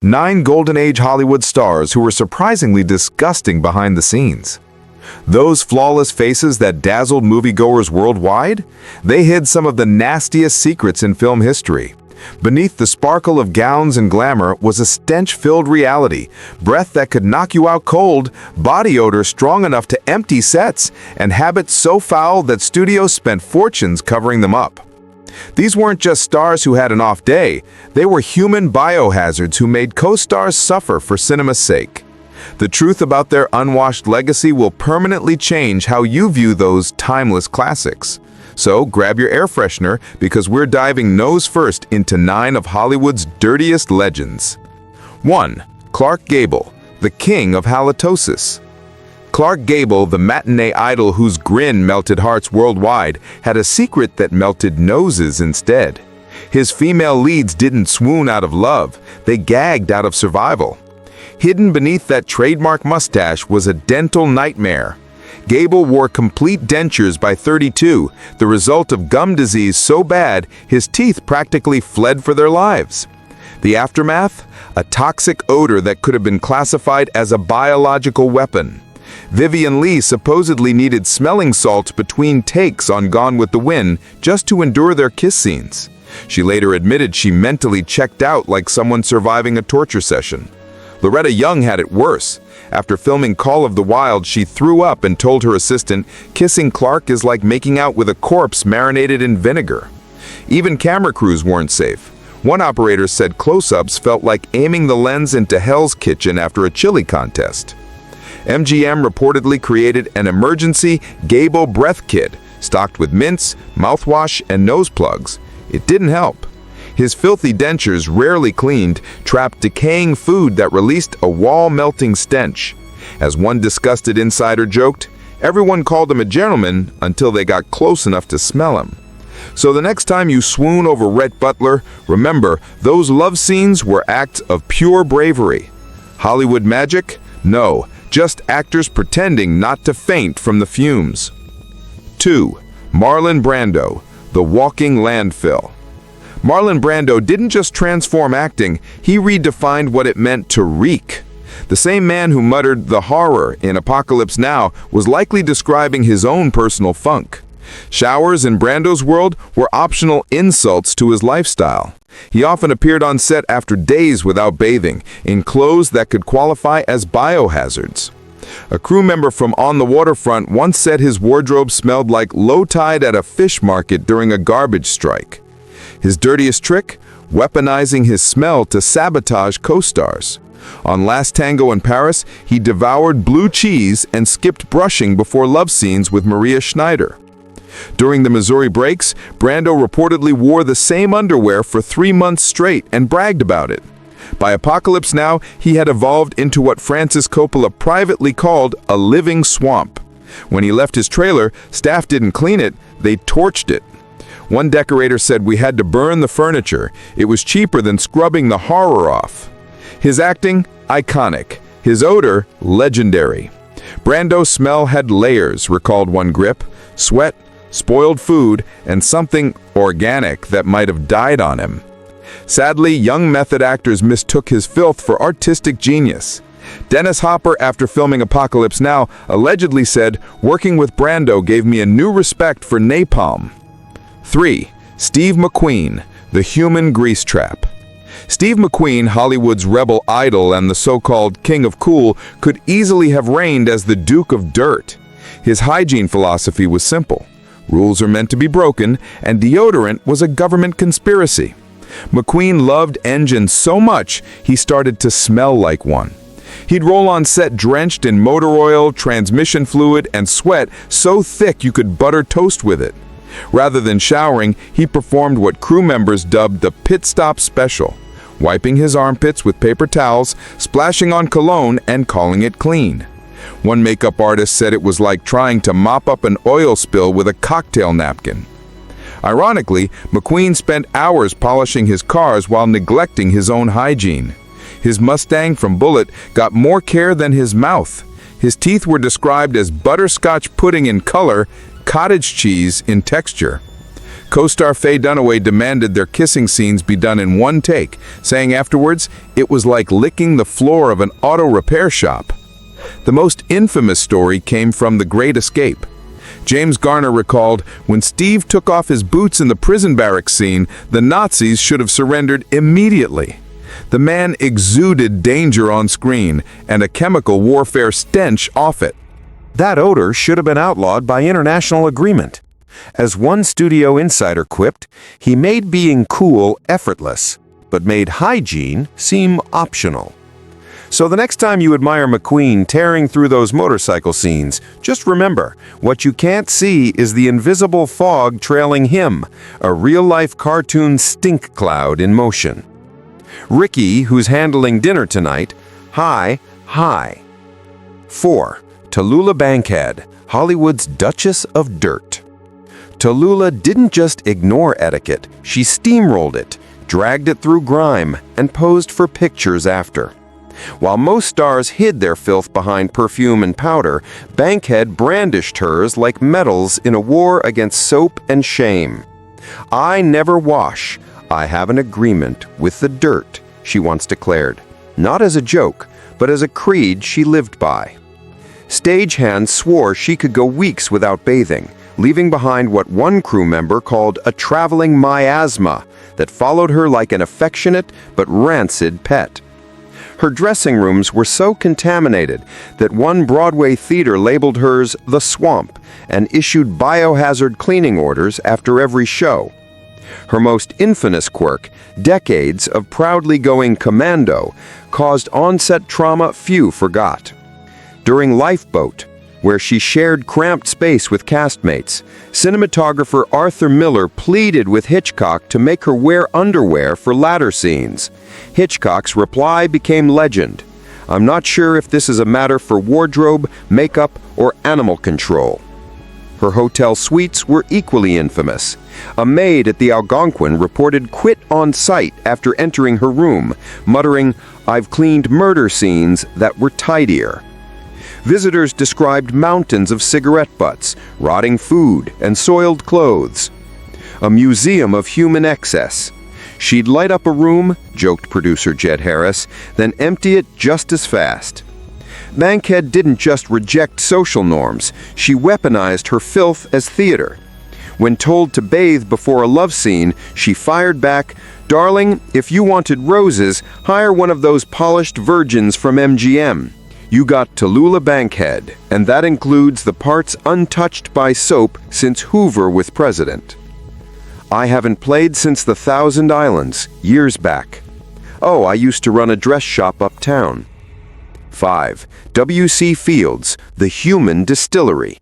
9 Golden Age Hollywood stars who were surprisingly disgusting behind the scenes. Those flawless faces that dazzled moviegoers worldwide, they hid some of the nastiest secrets in film history. Beneath the sparkle of gowns and glamour was a stench-filled reality, breath that could knock you out cold, body odor strong enough to empty sets, and habits so foul that studios spent fortunes covering them up. These weren't just stars who had an off day, they were human biohazards who made co-stars suffer for cinema's sake. The truth about their unwashed legacy will permanently change how you view those timeless classics. So grab your air freshener because we're diving nose first into 9 of Hollywood's dirtiest legends. 1. Clark Gable, the king of halitosis. Clark Gable, the matinee idol whose grin melted hearts worldwide, had a secret that melted noses instead. His female leads didn't swoon out of love, they gagged out of survival. Hidden beneath that trademark mustache was a dental nightmare. Gable wore complete dentures by 32, the result of gum disease so bad his teeth practically fled for their lives. The aftermath? A toxic odor that could have been classified as a biological weapon. Vivian Leigh supposedly needed smelling salts between takes on Gone with the Wind just to endure their kiss scenes. She later admitted she mentally checked out like someone surviving a torture session. Loretta Young had it worse. After filming Call of the Wild, she threw up and told her assistant, "Kissing Clark is like making out with a corpse marinated in vinegar." Even camera crews weren't safe. One operator said close-ups felt like aiming the lens into Hell's Kitchen after a chili contest. MGM reportedly created an emergency Gable breath kit, stocked with mints, mouthwash, and nose plugs. It didn't help. His filthy dentures, rarely cleaned, trapped decaying food that released a wall-melting stench. As one disgusted insider joked, everyone called him a gentleman until they got close enough to smell him. So the next time you swoon over Rhett Butler, remember, those love scenes were acts of pure bravery. Hollywood magic? No, just actors pretending not to faint from the fumes. 2. Marlon Brando, the walking landfill. Marlon Brando didn't just transform acting, he redefined what it meant to reek. The same man who muttered the horror in Apocalypse Now was likely describing his own personal funk. Showers in Brando's world were optional insults to his lifestyle. He often appeared on set after days without bathing, in clothes that could qualify as biohazards. A crew member from On the Waterfront once said his wardrobe smelled like low tide at a fish market during a garbage strike. His dirtiest trick? Weaponizing his smell to sabotage co-stars. On Last Tango in Paris, he devoured blue cheese and skipped brushing before love scenes with Maria Schneider. During the Missouri breaks, Brando reportedly wore the same underwear for 3 months straight and bragged about it. By Apocalypse Now, he had evolved into what Francis Coppola privately called a living swamp. When he left his trailer, staff didn't clean it, they torched it. One decorator said we had to burn the furniture. It was cheaper than scrubbing the horror off. His acting? Iconic. His odor? Legendary. Brando's smell had layers, recalled one grip. Sweat, spoiled food, and something organic that might have died on him. Sadly, young method actors mistook his filth for artistic genius. Dennis Hopper, after filming Apocalypse Now, allegedly said, "Working with Brando gave me a new respect for napalm." 3. Steve McQueen, the human grease trap. Steve McQueen, Hollywood's rebel idol and the so-called king of cool, could easily have reigned as the Duke of Dirt. His hygiene philosophy was simple. Rules are meant to be broken, and deodorant was a government conspiracy. McQueen loved engines so much, he started to smell like one. He'd roll on set drenched in motor oil, transmission fluid, and sweat so thick you could butter toast with it. Rather than showering, he performed what crew members dubbed the pit stop special, wiping his armpits with paper towels, splashing on cologne, and calling it clean. One makeup artist said it was like trying to mop up an oil spill with a cocktail napkin. Ironically, McQueen spent hours polishing his cars while neglecting his own hygiene. His Mustang from Bullitt got more care than his mouth. His teeth were described as butterscotch pudding in color, cottage cheese in texture. Co-star Faye Dunaway demanded their kissing scenes be done in one take, saying afterwards it was like licking the floor of an auto repair shop. The most infamous story came from The Great Escape. James Garner recalled, when Steve took off his boots in the prison barracks scene, the Nazis should have surrendered immediately. The man exuded danger on screen and a chemical warfare stench off it. That odor should have been outlawed by international agreement. As one studio insider quipped, he made being cool effortless, but made hygiene seem optional. So the next time you admire McQueen tearing through those motorcycle scenes, just remember, what you can't see is the invisible fog trailing him, a real-life cartoon stink cloud in motion. Ricky, who's handling dinner tonight, hi. 4. Tallulah Bankhead, Hollywood's Duchess of Dirt. Tallulah didn't just ignore etiquette, she steamrolled it, dragged it through grime, and posed for pictures after. While most stars hid their filth behind perfume and powder, Bankhead brandished hers like medals in a war against soap and shame. "I never wash. I have an agreement with the dirt," she once declared, not as a joke, but as a creed she lived by. Stagehands swore she could go weeks without bathing, leaving behind what one crew member called a traveling miasma that followed her like an affectionate but rancid pet. Her dressing rooms were so contaminated that one Broadway theater labeled hers the Swamp and issued biohazard cleaning orders after every show. Her most infamous quirk, decades of proudly going commando, caused on-set trauma few forgot. During Lifeboat, where she shared cramped space with castmates, cinematographer Arthur Miller pleaded with Hitchcock to make her wear underwear for ladder scenes. Hitchcock's reply became legend. "I'm not sure if this is a matter for wardrobe, makeup, or animal control." Her hotel suites were equally infamous. A maid at the Algonquin reported quit on sight after entering her room, muttering, "I've cleaned murder scenes that were tidier." Visitors described mountains of cigarette butts, rotting food, and soiled clothes. A museum of human excess. "She'd light up a room," joked producer Jed Harris, "then empty it just as fast." Bankhead didn't just reject social norms, she weaponized her filth as theater. When told to bathe before a love scene, she fired back, "Darling, if you wanted roses, hire one of those polished virgins from MGM. You got Tallulah Bankhead, and that includes the parts untouched by soap since Hoover was president." "I haven't played since the Thousand Islands, years back. Oh, I used to run a dress shop uptown." 5. W.C. Fields, The Human Distillery.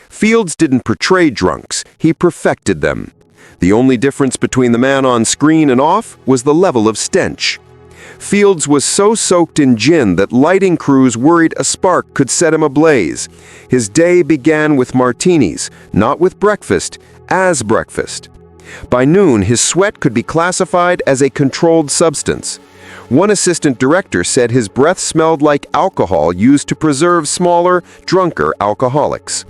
Fields didn't portray drunks, he perfected them. The only difference between the man on screen and off was the level of stench. Fields was so soaked in gin that lighting crews worried a spark could set him ablaze. His day began with martinis, not with breakfast, as breakfast. By noon, his sweat could be classified as a controlled substance. One assistant director said his breath smelled like alcohol used to preserve smaller, drunker alcoholics.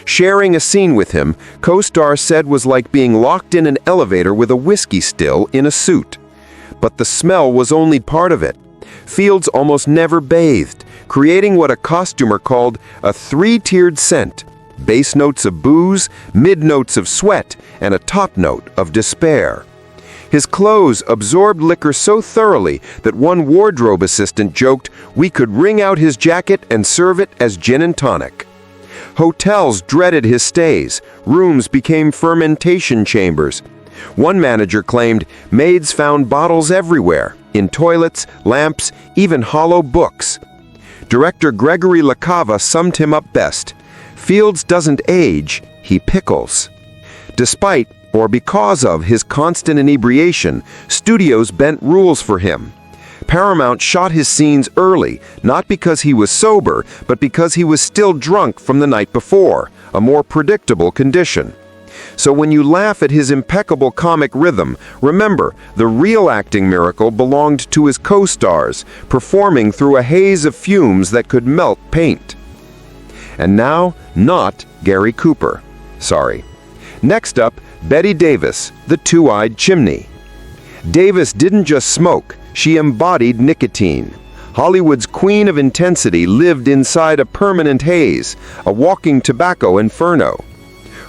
Sharing a scene with him, co-star said was like being locked in an elevator with a whiskey still in a suit. But the smell was only part of it. Fields almost never bathed, creating what a costumer called a three-tiered scent: base notes of booze, mid-notes of sweat, and a top note of despair. His clothes absorbed liquor so thoroughly that one wardrobe assistant joked we could wring out his jacket and serve it as gin and tonic. Hotels dreaded his stays. Rooms became fermentation chambers. One manager claimed maids found bottles everywhere, in toilets, lamps, even hollow books. Director Gregory LaCava summed him up best: "Fields doesn't age, he pickles." Despite, or because of, his constant inebriation, studios bent rules for him. Paramount shot his scenes early, not because he was sober, but because he was still drunk from the night before, a more predictable condition. So when you laugh at his impeccable comic rhythm, remember, the real acting miracle belonged to his co-stars, performing through a haze of fumes that could melt paint. And now, not Gary Cooper. Sorry. Next up, Betty Davis, the two-eyed chimney. Davis didn't just smoke, she embodied nicotine. Hollywood's queen of intensity lived inside a permanent haze, a walking tobacco inferno.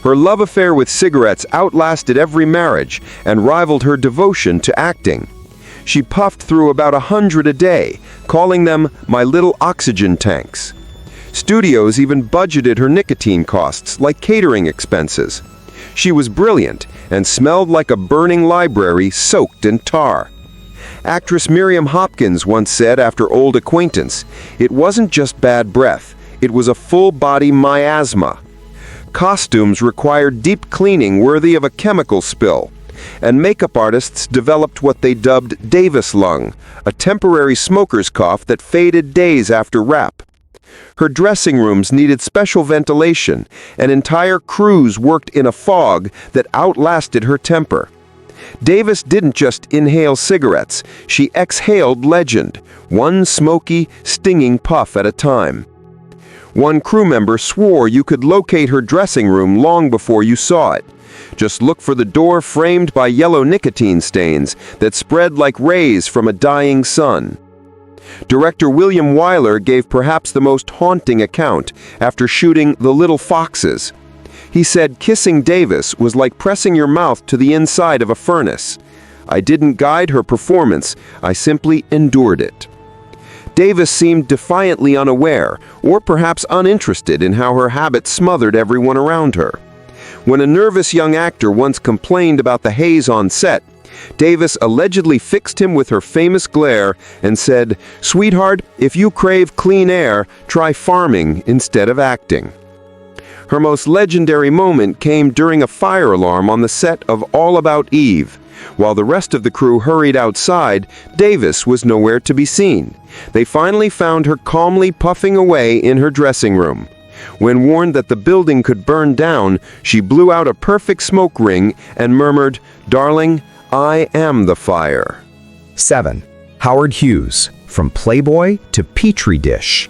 Her love affair with cigarettes outlasted every marriage and rivaled her devotion to acting. She puffed through about 100 a day, calling them my little oxygen tanks. Studios even budgeted her nicotine costs like catering expenses. She was brilliant and smelled like a burning library soaked in tar. Actress Miriam Hopkins once said after Old Acquaintance, "It wasn't just bad breath, it was a full-body miasma." Costumes required deep cleaning worthy of a chemical spill, and makeup artists developed what they dubbed Davis lung, a temporary smoker's cough that faded days after wrap. Her dressing rooms needed special ventilation, and entire crews worked in a fog that outlasted her temper. Davis didn't just inhale cigarettes, she exhaled legend, one smoky, stinging puff at a time. One crew member swore you could locate her dressing room long before you saw it. Just look for the door framed by yellow nicotine stains that spread like rays from a dying sun. Director William Wyler gave perhaps the most haunting account after shooting The Little Foxes. He said kissing Davis was like pressing your mouth to the inside of a furnace. I didn't guide her performance, I simply endured it. Davis seemed defiantly unaware, or perhaps uninterested in how her habit smothered everyone around her. When a nervous young actor once complained about the haze on set, Davis allegedly fixed him with her famous glare and said, "Sweetheart, if you crave clean air, try farming instead of acting." Her most legendary moment came during a fire alarm on the set of All About Eve. While the rest of the crew hurried outside, Davis was nowhere to be seen. They finally found her calmly puffing away in her dressing room. When warned that the building could burn down, she blew out a perfect smoke ring and murmured, "Darling, I am the fire." 7. Howard Hughes, from Playboy to Petri dish.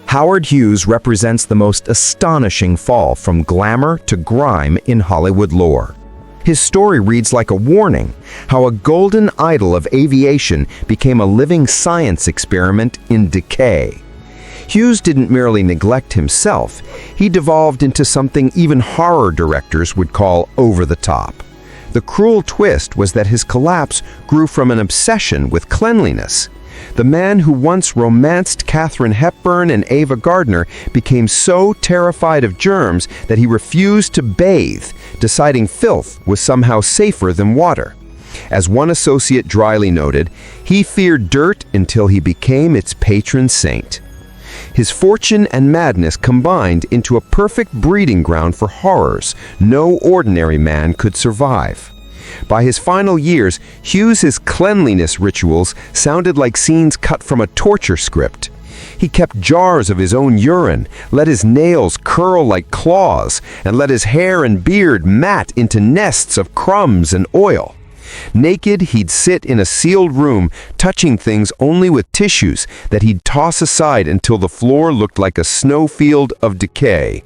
Howard Hughes represents the most astonishing fall from glamour to grime in Hollywood lore. His story reads like a warning, how a golden idol of aviation became a living science experiment in decay. Hughes didn't merely neglect himself, he devolved into something even horror directors would call over the top. The cruel twist was that his collapse grew from an obsession with cleanliness. The man who once romanced Katharine Hepburn and Ava Gardner became so terrified of germs that he refused to bathe, deciding filth was somehow safer than water. As one associate dryly noted, he feared dirt until he became its patron saint. His fortune and madness combined into a perfect breeding ground for horrors no ordinary man could survive. By his final years, Hughes's cleanliness rituals sounded like scenes cut from a torture script. He kept jars of his own urine, let his nails curl like claws, and let his hair and beard mat into nests of crumbs and oil. Naked, he'd sit in a sealed room, touching things only with tissues that he'd toss aside until the floor looked like a snowfield of decay.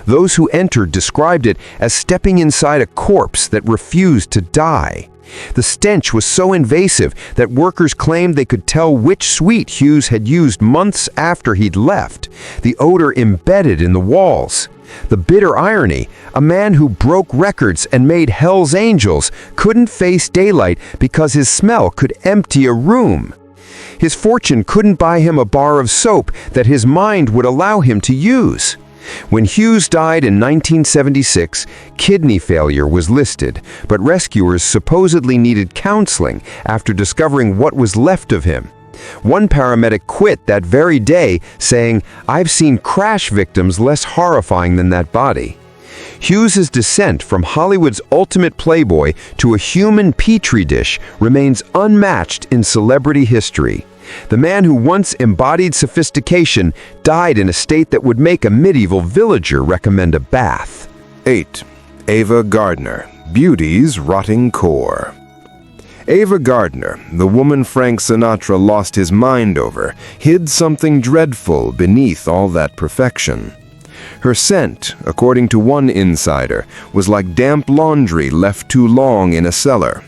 Those who entered described it as stepping inside a corpse that refused to die. The stench was so invasive that workers claimed they could tell which suite Hughes had used months after he'd left, the odor embedded in the walls. The bitter irony, a man who broke records and made Hell's Angels couldn't face daylight because his smell could empty a room. His fortune couldn't buy him a bar of soap that his mind would allow him to use. When Hughes died in 1976, kidney failure was listed, but rescuers supposedly needed counseling after discovering what was left of him. One paramedic quit that very day, saying, "I've seen crash victims less horrifying than that body." Hughes's descent from Hollywood's ultimate playboy to a human petri dish remains unmatched in celebrity history. The man who once embodied sophistication died in a state that would make a medieval villager recommend a bath. 8. Ava Gardner, beauty's rotting core. Ava Gardner, the woman Frank Sinatra lost his mind over, hid something dreadful beneath all that perfection. Her scent, according to one insider, was like damp laundry left too long in a cellar.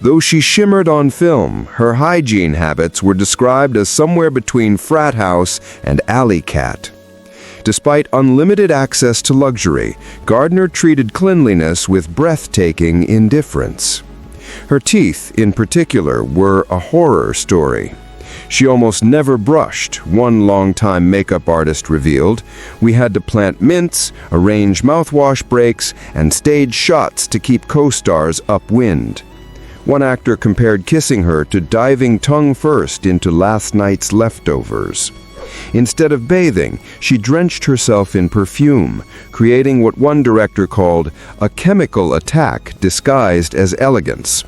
Though she shimmered on film, her hygiene habits were described as somewhere between frat house and alley cat. Despite unlimited access to luxury, Gardner treated cleanliness with breathtaking indifference. Her teeth, in particular, were a horror story. She almost never brushed, one longtime makeup artist revealed. We had to plant mints, arrange mouthwash breaks, and stage shots to keep co-stars upwind. One actor compared kissing her to diving tongue first into last night's leftovers. Instead of bathing, she drenched herself in perfume, creating what one director called a chemical attack disguised as elegance.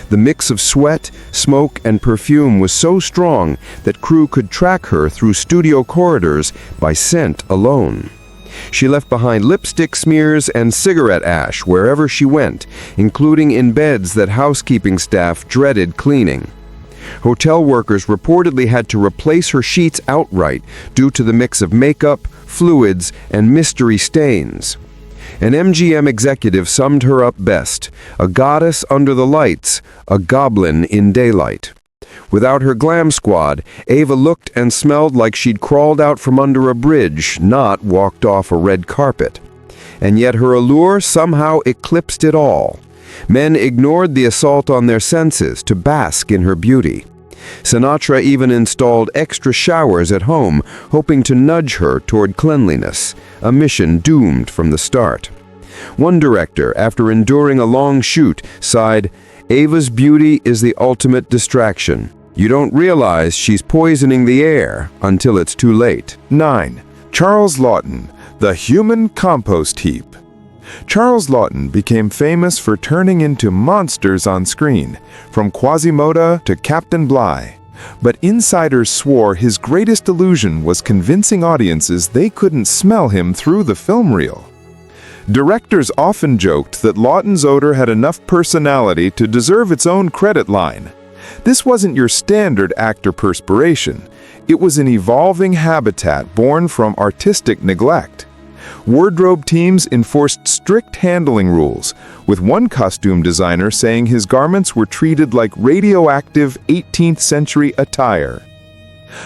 The mix of sweat, smoke, and perfume was so strong that crew could track her through studio corridors by scent alone. She left behind lipstick smears and cigarette ash wherever she went, including in beds that housekeeping staff dreaded cleaning. Hotel workers reportedly had to replace her sheets outright due to the mix of makeup, fluids, and mystery stains. An MGM executive summed her up best: a goddess under the lights, a goblin in daylight. Without her glam squad, Ava looked and smelled like she'd crawled out from under a bridge, not walked off a red carpet. And yet her allure somehow eclipsed it all. Men ignored the assault on their senses to bask in her beauty. Sinatra even installed extra showers at home, hoping to nudge her toward cleanliness, a mission doomed from the start. One director, after enduring a long shoot, sighed, "Ava's beauty is the ultimate distraction. You don't realize she's poisoning the air until it's too late." 9. Charles Laughton, the human compost heap. Charles Laughton became famous for turning into monsters on screen, from Quasimodo to Captain Bligh. But insiders swore his greatest illusion was convincing audiences they couldn't smell him through the film reel. Directors often joked that Laughton's odor had enough personality to deserve its own credit line. This wasn't your standard actor perspiration. It was an evolving habitat born from artistic neglect. Wardrobe teams enforced strict handling rules, with one costume designer saying his garments were treated like radioactive 18th century attire.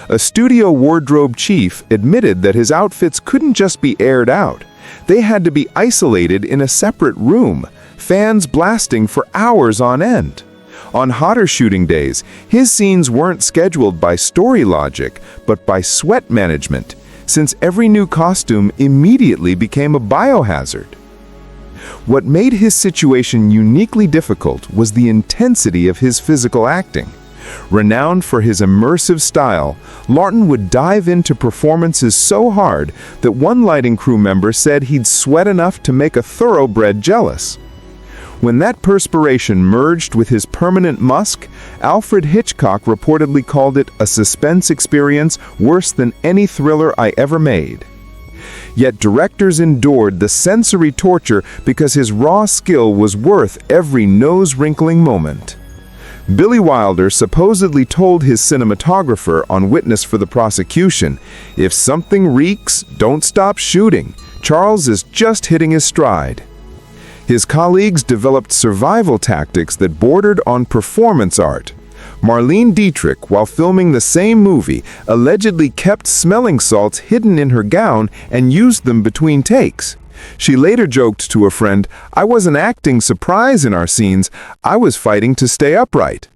A studio wardrobe chief admitted that his outfits couldn't just be aired out. They had to be isolated in a separate room, fans blasting for hours on end. On hotter shooting days, his scenes weren't scheduled by story logic, but by sweat management, since every new costume immediately became a biohazard. What made his situation uniquely difficult was the intensity of his physical acting. Renowned for his immersive style, Laughton would dive into performances so hard that one lighting crew member said he'd sweat enough to make a thoroughbred jealous. When that perspiration merged with his permanent musk, Alfred Hitchcock reportedly called it a suspense experience worse than any thriller I ever made. Yet directors endured the sensory torture because his raw skill was worth every nose-wrinkling moment. Billy Wilder supposedly told his cinematographer on witness for the prosecution, "If something reeks, don't stop shooting. Charles is just hitting his stride." His colleagues developed survival tactics that bordered on performance art. Marlene Dietrich, while filming the same movie, allegedly kept smelling salts hidden in her gown and used them between takes. She later joked to a friend, "I wasn't acting surprise in our scenes, I was fighting to stay upright."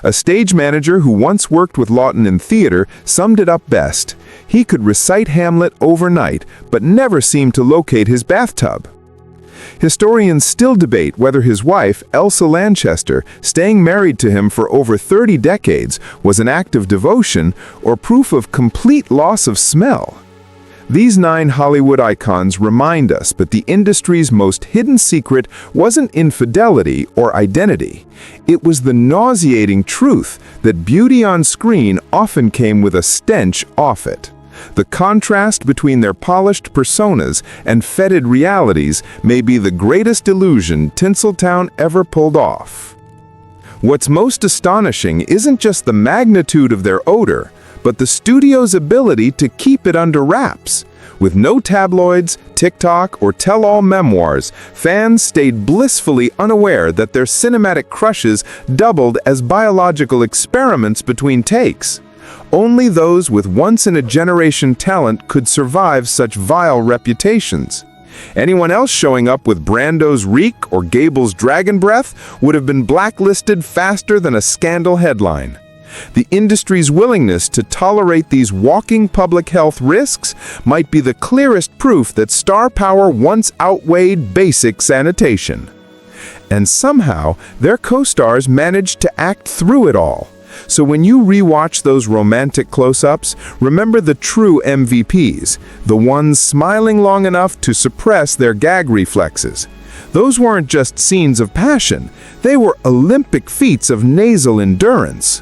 A stage manager who once worked with Laughton in theater summed it up best. He could recite Hamlet overnight, but never seemed to locate his bathtub. Historians still debate whether his wife, Elsa Lanchester, staying married to him for over 30 decades, was an act of devotion or proof of complete loss of smell. These 9 Hollywood icons remind us that the industry's most hidden secret wasn't infidelity or identity. It was the nauseating truth that beauty on screen often came with a stench off it. The contrast between their polished personas and fetid realities may be the greatest illusion Tinseltown ever pulled off. What's most astonishing isn't just the magnitude of their odor, but the studio's ability to keep it under wraps. With no tabloids, TikTok, or tell-all memoirs, fans stayed blissfully unaware that their cinematic crushes doubled as biological experiments between takes. Only those with once-in-a-generation talent could survive such vile reputations. Anyone else showing up with Brando's reek or Gable's dragon breath would have been blacklisted faster than a scandal headline. The industry's willingness to tolerate these walking public health risks might be the clearest proof that star power once outweighed basic sanitation. And somehow, their co-stars managed to act through it all. So when you rewatch those romantic close-ups, remember the true MVPs, the ones smiling long enough to suppress their gag reflexes. Those weren't just scenes of passion, they were Olympic feats of nasal endurance.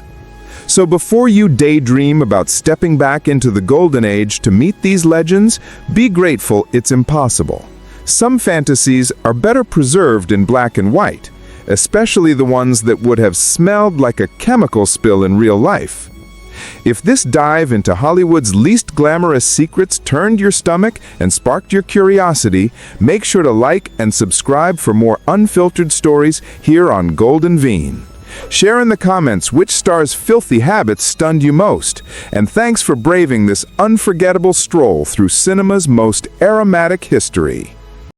So before you daydream about stepping back into the golden age to meet these legends, be grateful it's impossible. Some fantasies are better preserved in black and white, especially the ones that would have smelled like a chemical spill in real life. If this dive into Hollywood's least glamorous secrets turned your stomach and sparked your curiosity, make sure to like and subscribe for more unfiltered stories here on Golden Veen. Share in the comments which star's filthy habits stunned you most, and thanks for braving this unforgettable stroll through cinema's most aromatic history.